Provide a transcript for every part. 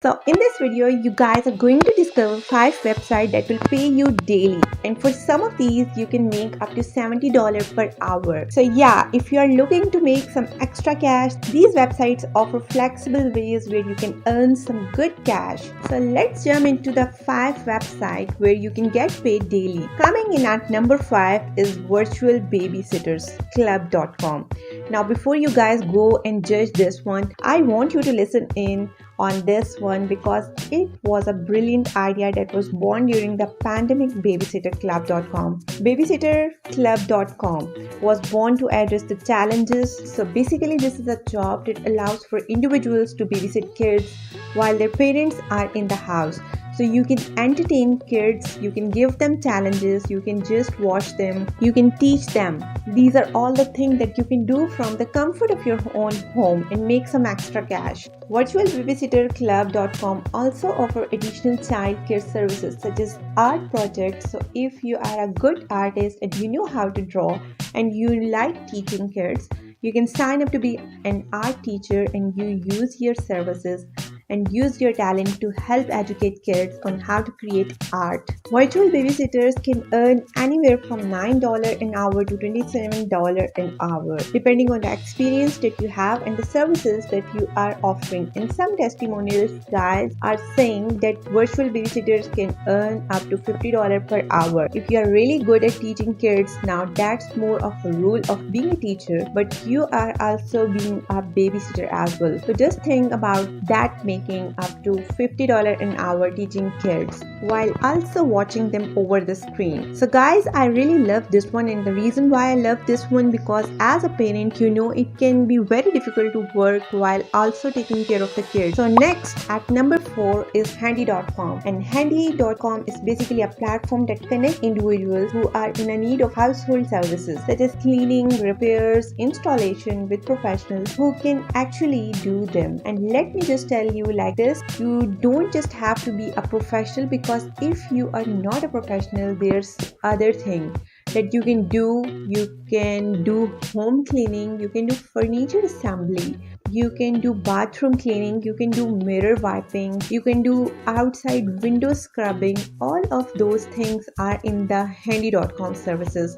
So in this video, you guys are going to discover 5 websites that will pay you daily. And for some of these, you can make up to $70 per hour. So yeah, if you are looking to make some extra cash, these websites offer flexible ways where you can earn some good cash. So let's jump into the 5 websites where you can get paid daily. Coming in at number 5 is virtualbabysittersclub.com. Now before you guys go and judge this one, I want you to listen in on this one because it was a brilliant idea that was born during the pandemic. Babysitterclub.com was born to address the challenges. So basically this is a job that allows for individuals to babysit kids while their parents are in the house. So you can entertain kids, you can give them challenges, you can just watch them, you can teach them. These are all the things that you can do from the comfort of your own home and make some extra cash. Virtualbabysitterclub.com also offer additional child care services such as art projects. So if you are a good artist and you know how to draw and you like teaching kids, you can sign up to be an art teacher and you use your services and use your talent to help educate kids on how to create art. Virtual babysitters can earn anywhere from $9 an hour to $27 an hour, depending on the experience that you have and the services that you are offering. And some testimonials guys are saying that virtual babysitters can earn up to $50 per hour. If you are really good at teaching kids, now that's more of a rule of being a teacher, but you are also being a babysitter as well. So just think about that, making up to $50 an hour teaching kids while also watching them over the screen. So guys, I really love this one, and the reason why I love this one because as a parent, you know it can be very difficult to work while also taking care of the kids. So next at number 4 is handy.com, and handy.com is basically a platform that connects individuals who are in a need of household services such as cleaning, repairs, installation with professionals who can actually do them. And let me just tell you like this, you don't just have to be a professional, because if you are not a professional, there's other thing that you can do. You can do home cleaning, you can do furniture assembly, you can do bathroom cleaning, you can do mirror wiping, you can do outside window scrubbing. All of those things are in the handy.com services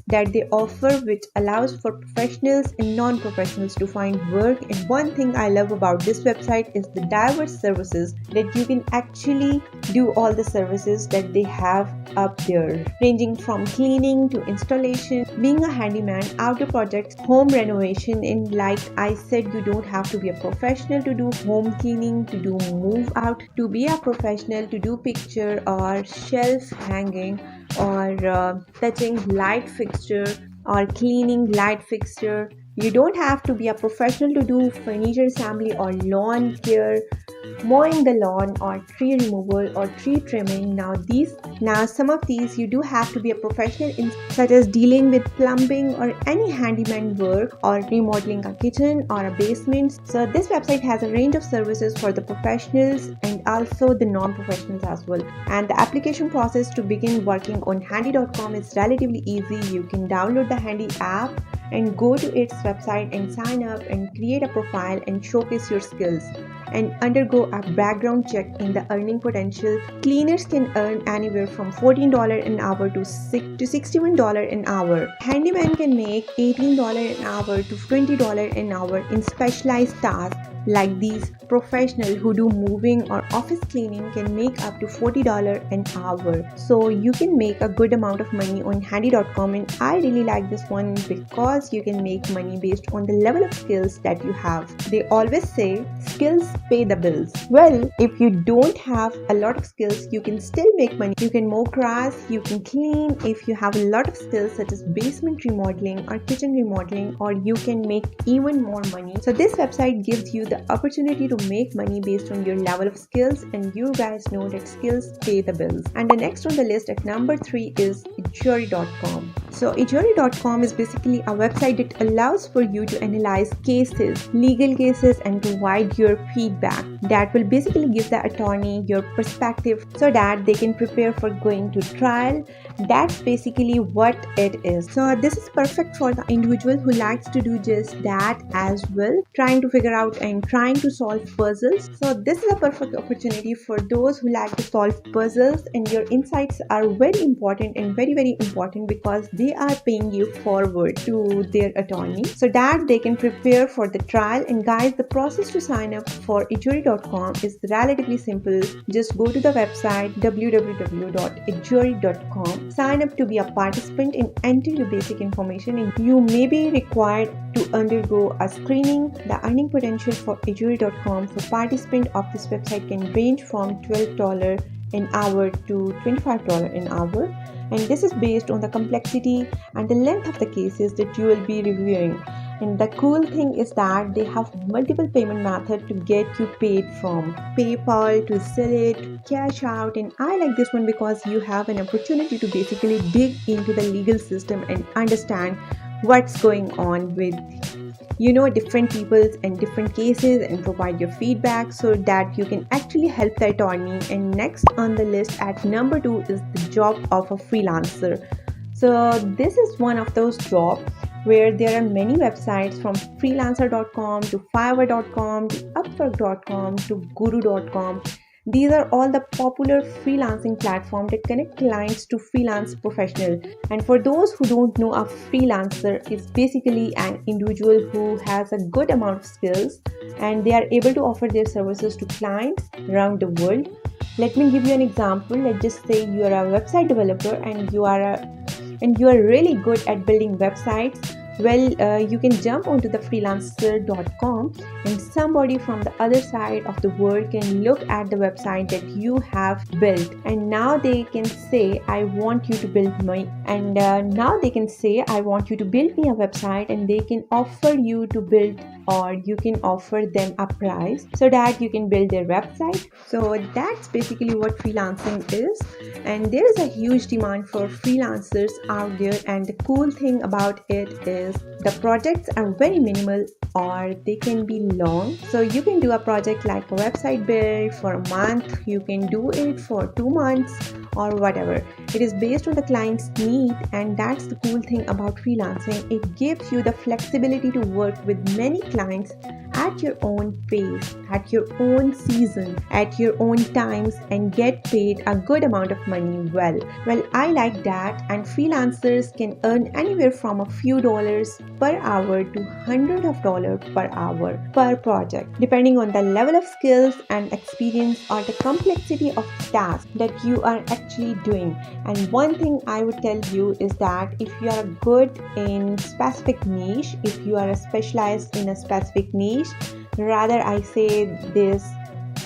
that they offer, which allows for professionals and non-professionals to find work. And one thing I love about this website is the diverse services that you can actually do all the services that they have up there, ranging from cleaning to installation, being a handyman, outdoor projects, home renovation. And like I said, you don't have to be a professional to do home cleaning, to do move out, to be a professional to do picture or shelf hanging or touching light fixture or cleaning light fixture. You don't have to be a professional to do furniture assembly or lawn care, mowing the lawn or tree removal or tree trimming. Now some of these you do have to be a professional in, such as dealing with plumbing or any handyman work or remodeling a kitchen or a basement. So this website has a range of services for the professionals and also the non-professionals as well. And the application process to begin working on handy.com is relatively easy. You can download the Handy app and go to its website and sign up and create a profile and showcase your skills and undergo a background check in the earning potential. Cleaners can earn anywhere from $14 an hour to $61 an hour. Handyman can make $18 an hour to $20 an hour in specialized tasks. Like these professionals who do moving or office cleaning can make up to $40 an hour. So you can make a good amount of money on handy.com, and I really like this one because you can make money based on the level of skills that you have. They always say skills pay the bills. Well, if you don't have a lot of skills, you can still make money. You can mow grass, you can clean if you have a lot of skills such as basement remodeling or kitchen remodeling, or you can make even more money. So this website gives you the opportunity to make money based on your level of skills, and you guys know that skills pay the bills. And the next on the list at number 3 is jury.com. So Ejuri.com is basically a website that allows for you to analyze cases, legal cases, and provide your feedback. That will basically give the attorney your perspective so that they can prepare for going to trial. That's basically what it is. So this is perfect for the individual who likes to do just that as well, trying to figure out and trying to solve puzzles. So this is a perfect opportunity for those who like to solve puzzles, and your insights are very important and very important because they are paying you forward to their attorney so that they can prepare for the trial. And guys, the process to sign up for Ejuri.com is relatively simple. Just go to the website www.ejuri.com, sign up to be a participant and enter your basic information, and you may be required to undergo a screening. The earning potential for Ejuri.com for participant of this website can range from $12 an hour to $25 an hour, and this is based on the complexity and the length of the cases that you will be reviewing. And the cool thing is that they have multiple payment methods to get you paid, from PayPal to Zelle to cash out. And I like this one because you have an opportunity to basically dig into the legal system and understand what's going on with different peoples and different cases, and provide your feedback so that you can actually help the attorney. And next on the list at number 2 is the job of a freelancer. So this is one of those jobs where there are many websites, from freelancer.com to fiverr.com to upwork.com to guru.com. These are all the popular freelancing platforms that connect clients to freelance professionals. And for those who don't know, a freelancer is basically an individual who has a good amount of skills and they are able to offer their services to clients around the world. Let me give you an example. Let's just say you are a website developer and you are really good at building websites. Well, you can jump onto the freelancer.com, and somebody from the other side of the world can look at the website that you have built, and now they can say, I want you to build me a website, and they can offer you to build, or you can offer them a price so that you can build their website. So that's basically what freelancing is, and there is a huge demand for freelancers out there. And the cool thing about it is the projects are very minimal, or they can be long. So you can do a project like a website build for a month, you can do it for 2 months, or whatever. It is based on the client's need, and that's the cool thing about freelancing. It gives you the flexibility to work with many clients at your own pace, at your own season, at your own times, and get paid a good amount of money. Well, I like that. And freelancers can earn anywhere from a few dollars per hour to hundreds of dollars per hour per project, depending on the level of skills and experience or the complexity of the task that you are actually doing. And one thing I would tell you is that if you are good in specific niche, if you are specialized in a specific niche, rather I say this,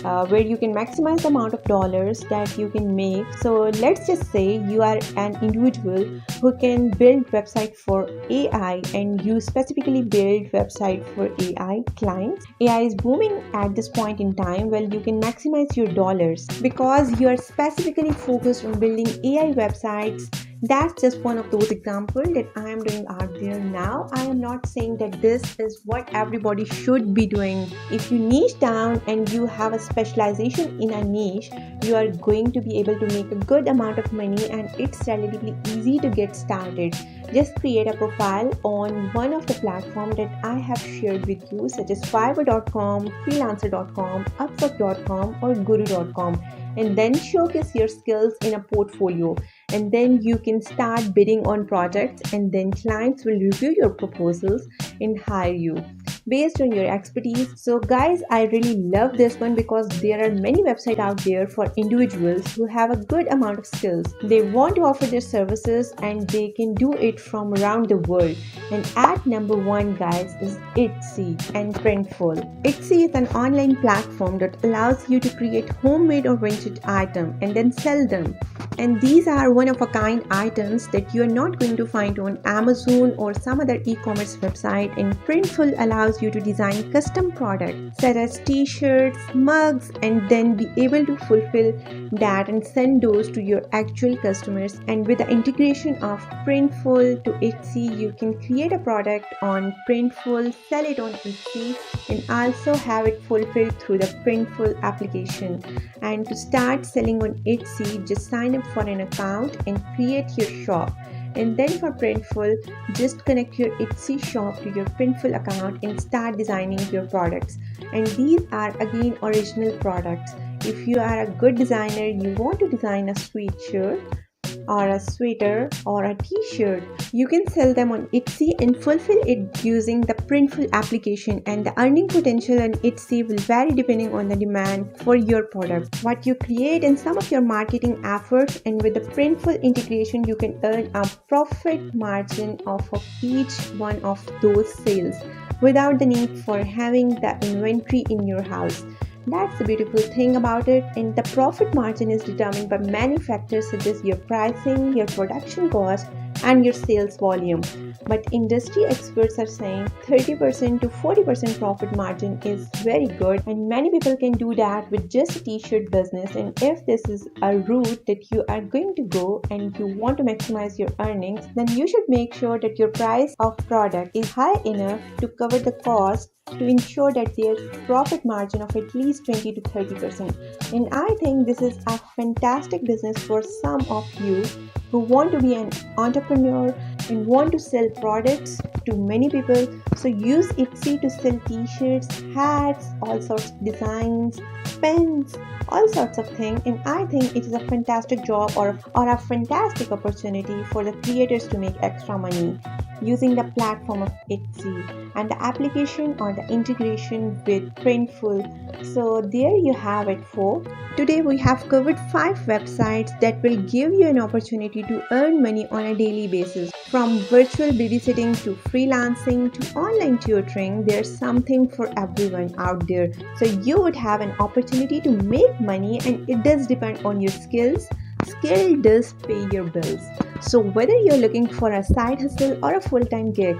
where you can maximize the amount of dollars that you can make. So let's just say you are an individual who can build website for AI, and you specifically build website for AI clients. AI is booming at this point in time. Well, you can maximize your dollars because you are specifically focused on building AI websites. That's just one of those examples that I am doing out there now. I am not saying that this is what everybody should be doing. If you niche down and you have a specialization in a niche, you are going to be able to make a good amount of money, and it's relatively easy to get started. Just create a profile on one of the platforms that I have shared with you, such as fiverr.com, freelancer.com, upwork.com, or guru.com, and then showcase your skills in a portfolio. And then you can start bidding on projects, and then clients will review your proposals and hire you based on your expertise. So guys, I really love this one because there are many websites out there for individuals who have a good amount of skills. They want to offer their services and they can do it from around the world. And at number 1, guys, is Etsy and Printful. Etsy is an online platform that allows you to create homemade or vintage items and then sell them. And these are one of a kind items that you are not going to find on Amazon or some other e-commerce website. And Printful allows you to design custom products such as t-shirts, mugs, and then be able to fulfill that and send those to your actual customers. And with the integration of Printful to Etsy, you can create a product on Printful, sell it on Etsy, and also have it fulfilled through the Printful application. And to start selling on Etsy, just sign up for an account and create your shop. And then for Printful, just connect your Etsy shop to your Printful account and start designing your products. And these are again original products. If you are a good designer, you want to design a sweatshirt or a sweater or a t-shirt, you can sell them on Etsy and fulfill it using the Printful application. And the earning potential on Etsy will vary depending on the demand for your product, what you create, and some of your marketing efforts. And with the Printful integration, you can earn a profit margin off of each one of those sales without the need for having the inventory in your house. That's the beautiful thing about it. And the profit margin is determined by many factors such as your pricing, your production cost, and your sales volume. But industry experts are saying 30% to 40% profit margin is very good, and many people can do that with just a t-shirt business. And if this is a route that you are going to go and you want to maximize your earnings, then you should make sure that your price of product is high enough to cover the cost to ensure that there's profit margin of at least 20 to 30%. And I think this is a fantastic business for some of you who want to be an entrepreneur and want to sell products to many people. So use Etsy to sell t-shirts, hats, all sorts of designs, pens, all sorts of things. And I think it is a fantastic job or a fantastic opportunity for the creators to make extra money using the platform of Etsy and the application or the integration with Printful. So there you have it, folks. Today we have covered 5 websites that will give you an opportunity to earn money on a daily basis. From virtual babysitting to freelancing to online tutoring, there's something for everyone out there. So you would have an opportunity to make money, and it does depend on your skills. Skill does pay your bills. So whether you're looking for a side hustle or a full-time gig,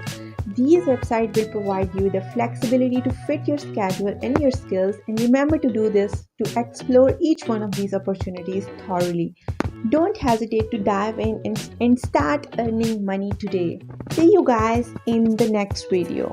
these websites will provide you the flexibility to fit your schedule and your skills. And remember to do this to explore each one of these opportunities thoroughly. Don't hesitate to dive in and start earning money today. See you guys in the next video.